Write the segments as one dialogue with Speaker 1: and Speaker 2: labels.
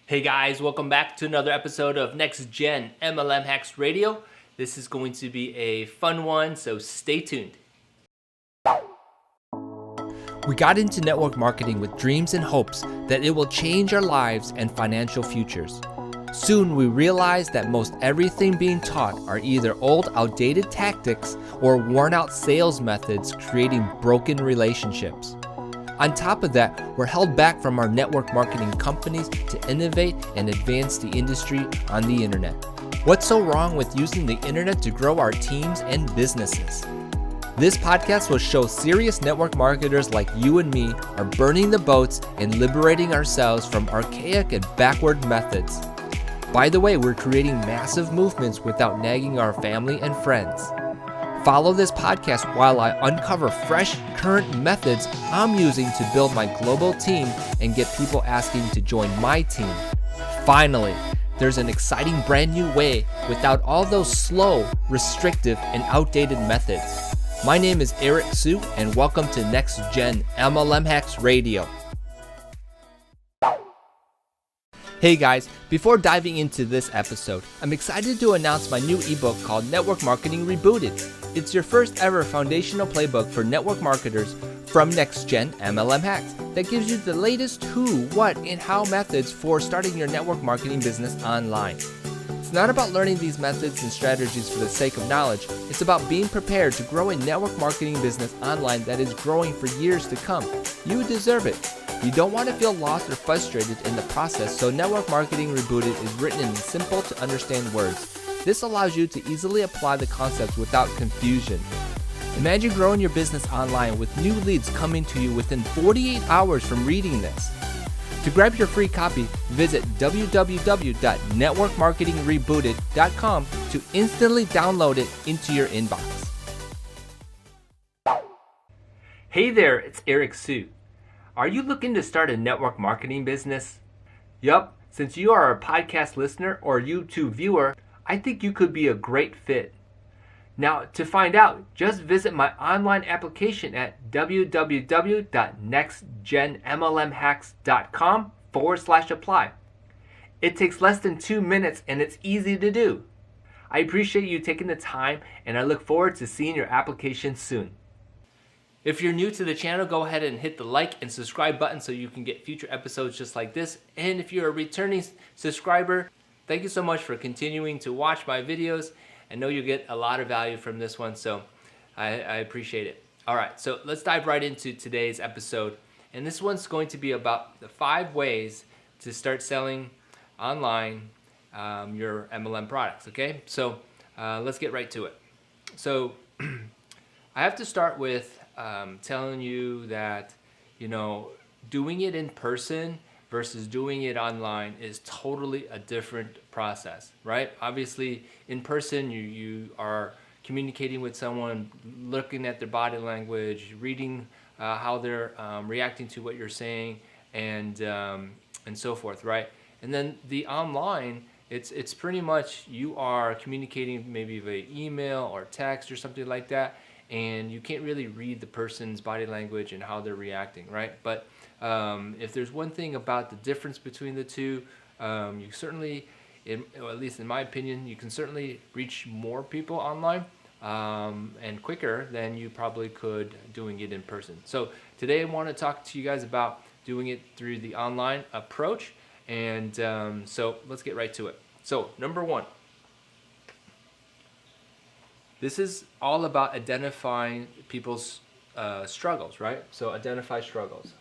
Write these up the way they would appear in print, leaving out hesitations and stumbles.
Speaker 1: Hey guys, welcome back to another episode of Next Gen MLM Hacks Radio. This is going to be a fun one, so stay tuned. We got into network marketing with dreams and hopes that it will change our lives and financial futures. Soon we realized that most everything being taught are either old, outdated tactics or worn-out sales methods creating broken relationships. On top of that, we're held back from our network marketing companies to innovate and advance the industry on the internet. What's so wrong with using the internet to grow our teams and businesses? This podcast will show serious network marketers like you and me are burning the boats and liberating ourselves from archaic and backward methods. By the way, we're creating massive movements without nagging our family and friends. Follow this podcast while I uncover fresh, current methods I'm using to build my global team and get people asking to join my team. Finally, there's an exciting brand new way without all those slow, restrictive, and outdated methods. My name is Eric Su, and welcome to Next Gen MLM Hacks Radio. Hey guys, before diving into this episode, I'm excited to announce my new ebook called Network Marketing Rebooted. It's your first ever foundational playbook for network marketers from Next Gen MLM Hacks that gives you the latest who, what, and how methods for starting your network marketing business online. It's not about learning these methods and strategies for the sake of knowledge. It's about being prepared to grow a network marketing business online that is growing for years to come. You deserve it. You don't want to feel lost or frustrated in the process, so Network Marketing Rebooted is written in simple to understand words. This allows you to easily apply the concepts without confusion. Imagine growing your business online with new leads coming to you within 48 hours from reading this. To grab your free copy, visit www.networkmarketingrebooted.com to instantly download it into your inbox. Hey there, it's Eric Su. Are you looking to start a network marketing business? Yup, since you are a podcast listener or YouTube viewer, I think you could be a great fit. Now, to find out, just visit my online application at www.nextgenmlmhacks.com/apply. It takes less than 2 minutes and it's easy to do. I appreciate you taking the time and I look forward to seeing your application soon. If you're new to the channel, go ahead and hit the like and subscribe button so you can get future episodes just like this. And if you're a returning subscriber, thank you so much for continuing to watch my videos. I know you get a lot of value from this one, so I appreciate it. All right, so let's dive right into today's episode. And this one's going to be about the 5 ways to start selling online your MLM products, okay? So let's get right to it. So I have to start with telling you that, doing it in person versus doing it online is totally a different process, right? Obviously, in person, you are communicating with someone, looking at their body language, reading how they're reacting to what you're saying, and so forth, right? And then the online, it's pretty much you are communicating maybe via email or text or something like that, and you can't really read the person's body language and how they're reacting, right? But if there's one thing about the difference between the two, you certainly, or at least in my opinion, you can certainly reach more people online and quicker than you probably could doing it in person. So today I want to talk to you guys about doing it through the online approach, and so let's get right to it. So number 1. This is all about identifying people's struggles, right? So identify struggles.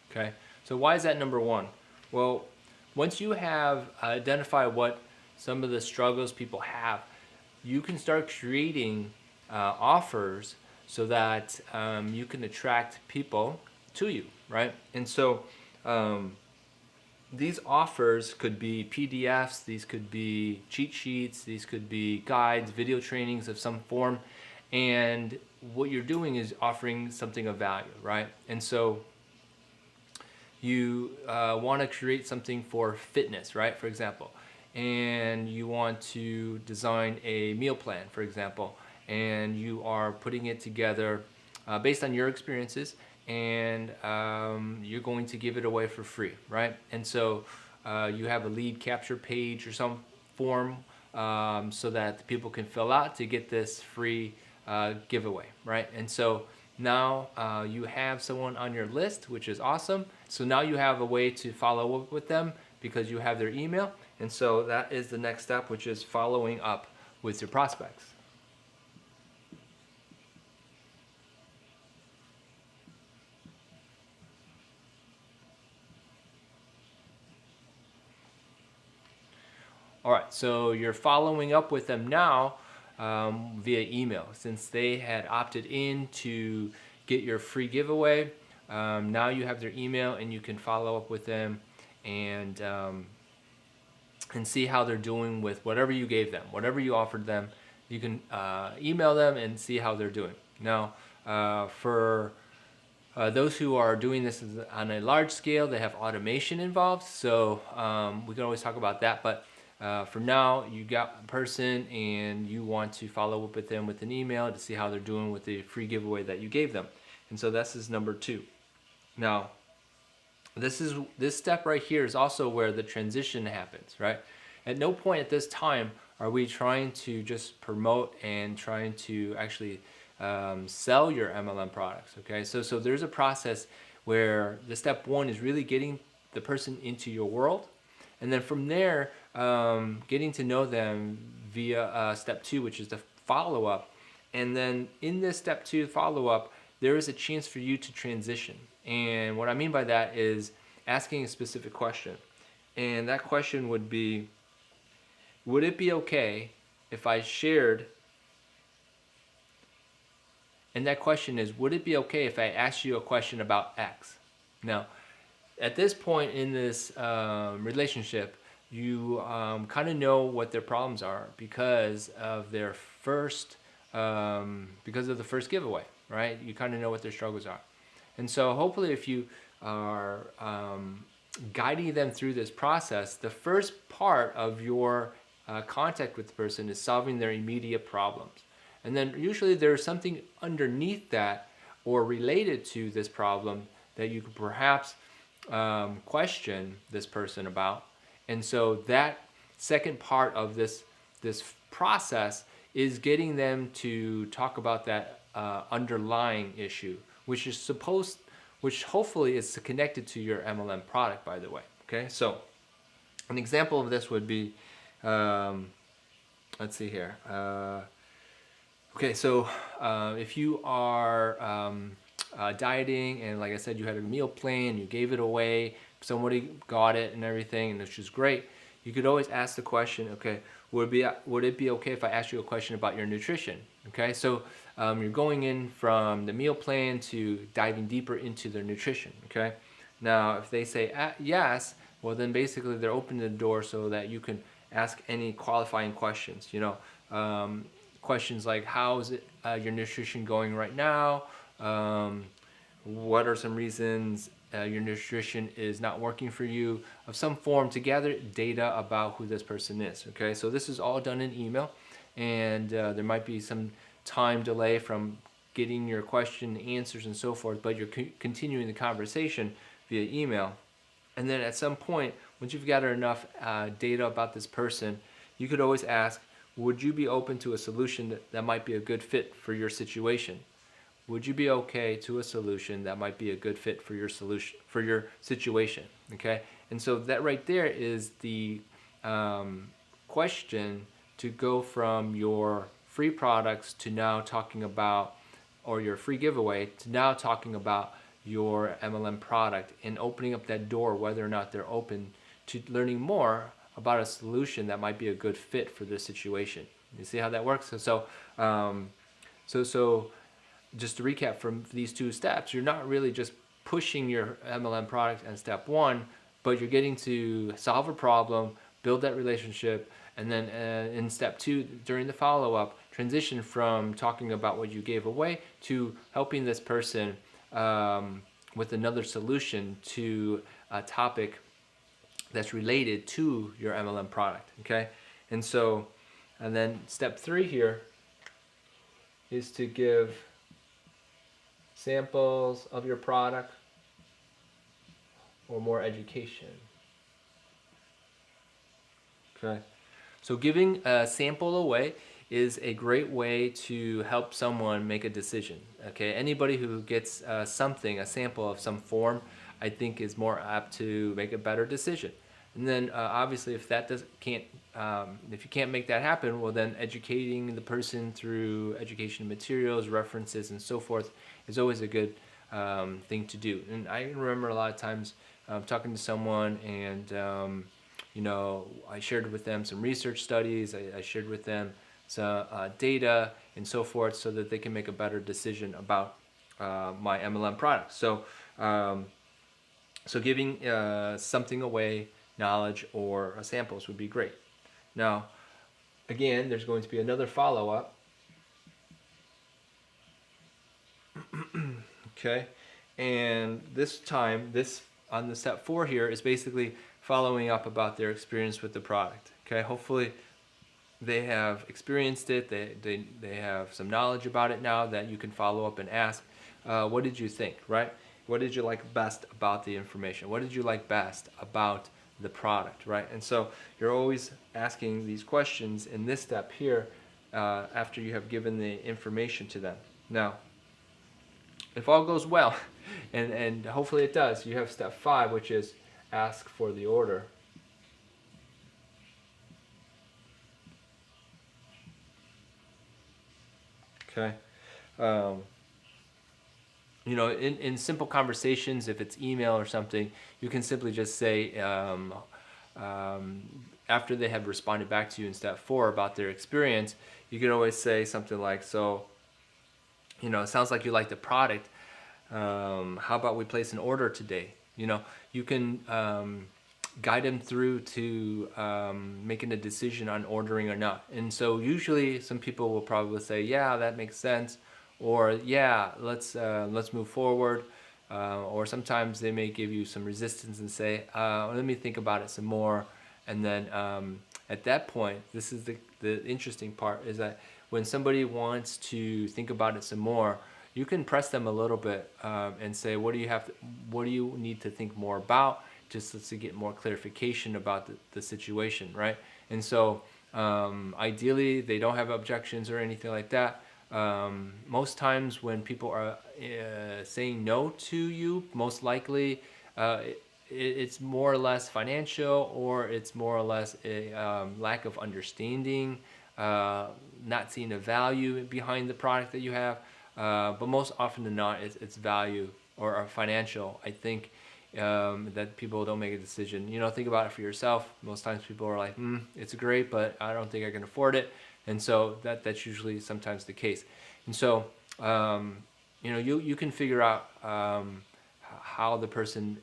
Speaker 1: Okay, so why is that number 1? Well, once you have identified what some of the struggles people have, you can start creating offers so that you can attract people to you, right? And so these offers could be PDFs, these could be cheat sheets, these could be guides, video trainings of some form, and what you're doing is offering something of value, right? And so you want to create something for fitness, right, for example, and you want to design a meal plan, for example, and you are putting it together based on your experiences, and you're going to give it away for free, right? And so you have a lead capture page or some form so that people can fill out to get this free giveaway, right? And so now you have someone on your list, which is awesome. So now you have a way to follow up with them because you have their email. And so that is the next step, which is following up with your prospects. All right, so you're following up with them now via email. Since they had opted in to get your free giveaway, now you have their email and you can follow up with them and see how they're doing with whatever you gave them, whatever you offered them. You can email them and see how they're doing. Now, for those who are doing this on a large scale, they have automation involved, so we can always talk about that. But for now, you got a person and you want to follow up with them with an email to see how they're doing with the free giveaway that you gave them. And so this is number 2. Now, this step right here is also where the transition happens, right? At no point at this time are we trying to just promote and trying to actually sell your MLM products, okay? So there's a process where the step 1 is really getting the person into your world, and then from there, getting to know them via step 2, which is the follow-up. And then in this step 2 follow-up, there is a chance for you to transition. And what I mean by that is asking a specific question. And that question would be, would it be okay if I shared, and that question is, would it be okay if I asked you a question about X? Now, at this point in this relationship, you kind of know what their problems are because of their first, because of the first giveaway, right? You kind of know what their struggles are. And so hopefully if you are guiding them through this process, the first part of your contact with the person is solving their immediate problems. And then usually there's something underneath that or related to this problem that you could perhaps question this person about. And so that second part of this process is getting them to talk about that underlying issue, which hopefully is connected to your MLM product, by the way. Okay, so an example of this would be, let's see here. Okay, so if you are dieting and, like I said, you had a meal plan, you gave it away, somebody got it and everything, and which is great, you could always ask the question, okay, would it be okay if I asked you a question about your nutrition? Okay, so you're going in from the meal plan to diving deeper into their nutrition. Okay, now if they say yes, well then basically they're opening the door so that you can ask any qualifying questions. You know, questions like, how is it your nutrition going right now? What are some reasons your nutrition is not working for you, of some form, to gather data about who this person is. Okay, so this is all done in email, and there might be some time delay from getting your question answers and so forth, but you're continuing the conversation via email. And then at some point, once you've gathered enough data about this person, you could always ask, would you be open to a solution that might be a good fit for your situation? Would you be okay to a solution that might be a good fit for your solution, for your situation? Okay, and so that right there is the question to go from your free products to now talking about, or your free giveaway to now talking about your MLM product, and opening up that door whether or not they're open to learning more about a solution that might be a good fit for this situation. You see how that works? So just to recap from these 2 steps, you're not really just pushing your MLM product in step 1, but you're getting to solve a problem, build that relationship, and then in step 2, during the follow-up, transition from talking about what you gave away to helping this person with another solution to a topic that's related to your MLM product. Okay, and then step 3 here is to give samples of your product, or more education? Okay. So giving a sample away is a great way to help someone make a decision. Okay. Anybody who gets something, a sample of some form, I think is more apt to make a better decision. And then obviously if that if you can't make that happen, well then educating the person through education materials, references, and so forth is always a good thing to do. And I remember a lot of times talking to someone and you know, I shared with them some research studies, I shared with them some data and so forth so that they can make a better decision about my MLM product. So giving something away, knowledge or samples would be great. Now, again, there's going to be another follow-up. Okay, and this time, on the step 4 here is basically following up about their experience with the product. Okay, hopefully they have experienced it, they have some knowledge about it now that you can follow up and ask, what did you think, right? What did you like best about the information? What did you like best about the product, right? And so you're always asking these questions in this step here after you have given the information to them. Now, if all goes well, and hopefully it does, you have step 5, which is ask for the order. Okay. You know, in simple conversations, if it's email or something, you can simply just say, after they have responded back to you in step 4 about their experience, you can always say something like, so, you know, it sounds like you like the product. How about we place an order today? You know, you can guide them through to making a decision on ordering or not. And so usually some people will probably say, yeah, that makes sense. Or yeah, let's move forward. Or sometimes they may give you some resistance and say, let me think about it some more. And then at that point, this is the interesting part, is that when somebody wants to think about it some more, you can press them a little bit and say, what do you need to think more about, just to get more clarification about the situation, right? And so ideally, they don't have objections or anything like that. Most times when people are saying no to you, most likely it's more or less financial, or it's more or less a lack of understanding, not seeing the value behind the product that you have. But most often than not, it's value or financial. I think that people don't make a decision. You know, think about it for yourself. Most times people are like, it's great, but I don't think I can afford it. And so that's usually sometimes the case. And so, you know, you can figure out how the person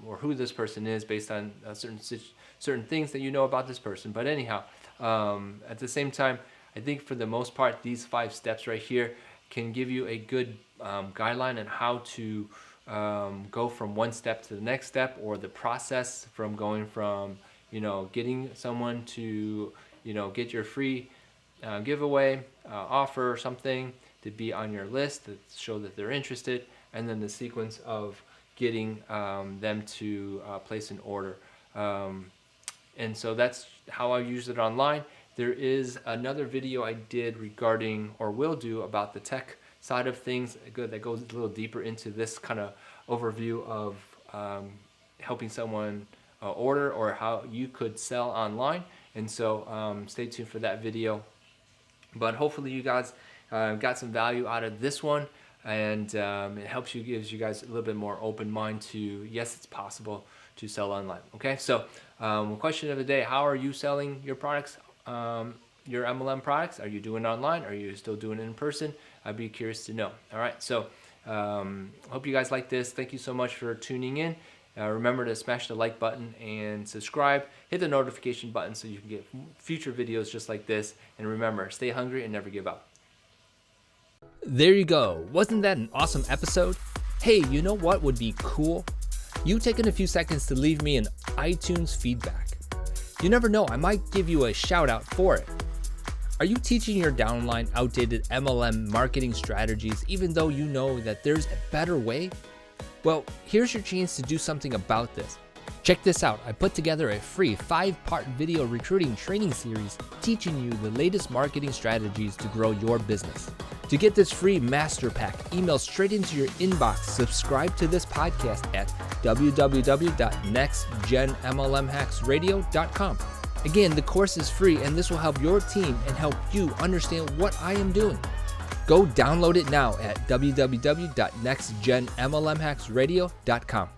Speaker 1: or who this person is based on certain things that you know about this person. But anyhow, at the same time, I think for the most part, these 5 steps right here can give you a good guideline on how to go from one step to the next step, or the process from going from, you know, getting someone to, you know, get your free giveaway, offer something to be on your list to show that they're interested, and then the sequence of getting them to place an order. And so that's how I use it online. There is another video I did regarding, or will do, about the tech side of things that goes a little deeper into this kind of overview of helping someone order, or how you could sell online. And so stay tuned for that video. But hopefully you guys got some value out of this one, and it helps you, gives you guys a little bit more open mind to, yes, it's possible to sell online. Okay, so question of the day: how are you selling your products, your MLM products? Are you doing it online? Are you still doing it in person? I'd be curious to know. All right, so hope you guys like this. Thank you so much for tuning in. Remember to smash the like button and subscribe. Hit the notification button so you can get future videos just like this. And remember, stay hungry and never give up.
Speaker 2: There you go. Wasn't that an awesome episode? Hey, you know what would be cool? You taking a few seconds to leave me an iTunes feedback. You never know, I might give you a shout out for it. Are you teaching your downline outdated MLM marketing strategies even though you know that there's a better way? Well, here's your chance to do something about this. Check this out. I put together a free 5-part video recruiting training series teaching you the latest marketing strategies to grow your business. To get this free master pack emailed straight into your inbox, subscribe to this podcast at www.nextgenmlmhacksradio.com. Again, the course is free and this will help your team and help you understand what I am doing. Go download it now at www.nextgenmlmhacksradio.com.